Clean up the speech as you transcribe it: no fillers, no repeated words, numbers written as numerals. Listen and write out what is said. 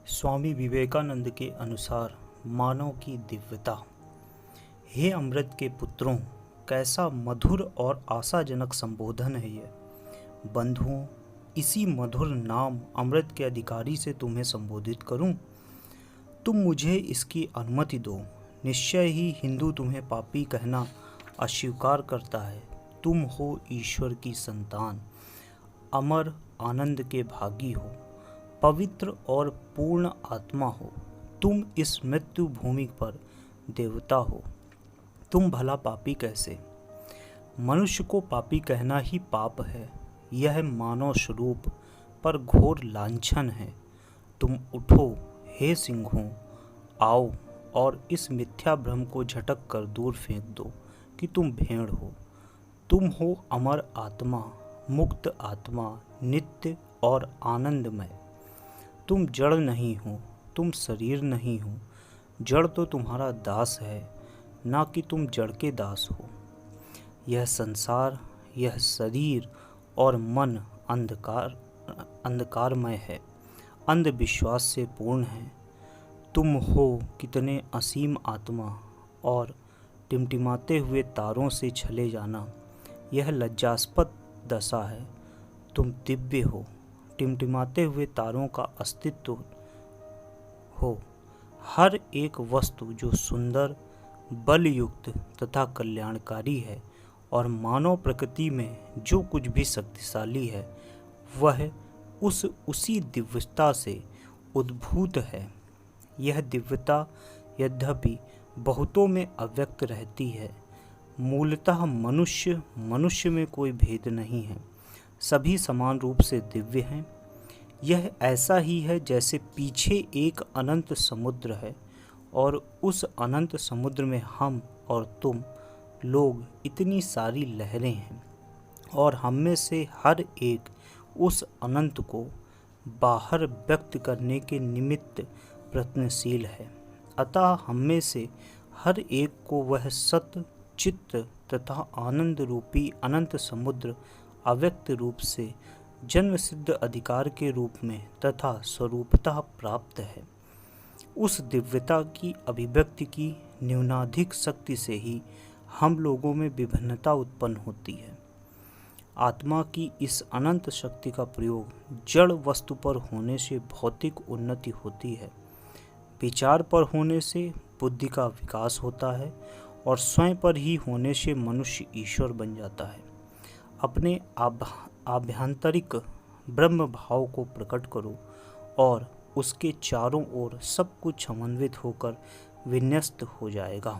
स्वामी विवेकानंद के अनुसार मानव की दिव्यता। हे अमृत के पुत्रों, कैसा मधुर और आशाजनक संबोधन है यह। बंधुओं, इसी मधुर नाम अमृत के अधिकारी से तुम्हें संबोधित करूं? तुम मुझे इसकी अनुमति दो। निश्चय ही हिंदू तुम्हें पापी कहना अस्वीकार करता है। तुम हो ईश्वर की संतान, अमर आनंद के भागी हो, पवित्र और पूर्ण आत्मा हो। तुम इस मृत्यु भूमि पर देवता हो। तुम भला पापी कैसे? मनुष्य को पापी कहना ही पाप है। यह मानव स्वरूप पर घोर लांछन है। तुम उठो हे सिंहों, आओ और इस मिथ्या भ्रम को झटक कर दूर फेंक दो कि तुम भेड़ हो। तुम हो अमर आत्मा, मुक्त आत्मा, नित्य और आनंदमय। तुम जड़ नहीं हो, तुम शरीर नहीं हो। जड़ तो तुम्हारा दास है, ना कि तुम जड़ के दास हो। यह संसार, यह शरीर और मन अंधकारमय है, अंधविश्वास से पूर्ण है। तुम हो कितने असीम आत्मा, और टिमटिमाते हुए तारों से छले जाना यह लज्जास्पद दशा है। तुम दिव्य हो, टिमटिमाते हुए तारों का अस्तित्व हो। हर एक वस्तु जो सुंदर, बलयुक्त तथा कल्याणकारी है और मानव प्रकृति में जो कुछ भी शक्तिशाली है, वह उसी दिव्यता से उद्भूत है। यह दिव्यता यद्यपि बहुतों में अव्यक्त रहती है। मूलतः मनुष्य में कोई भेद नहीं है। सभी समान रूप से दिव्य हैं। यह ऐसा ही है जैसे पीछे एक अनंत समुद्र है और उस अनंत समुद्र में हम और तुम लोग इतनी सारी लहरें हैं, और हम में से हर एक उस अनंत को बाहर व्यक्त करने के निमित्त प्रयत्नशील है। अतः हम में से हर एक को वह सत्य, चित्त तथा आनंद रूपी अनंत समुद्र अव्यक्त रूप से जन्म सिद्ध अधिकार के रूप में तथा स्वरूपतः प्राप्त है। उस दिव्यता की अभिव्यक्ति की न्यूनाधिक शक्ति से ही हम लोगों में विभिन्नता उत्पन्न होती है। आत्मा की इस अनंत शक्ति का प्रयोग जड़ वस्तु पर होने से भौतिक उन्नति होती है, विचार पर होने से बुद्धि का विकास होता है, और स्वयं पर ही होने से मनुष्य ईश्वर बन जाता है। अपने आभ्यंतरिक ब्रह्म भाव को प्रकट करो और उसके चारों ओर सब कुछ समन्वित होकर विन्यस्त हो जाएगा।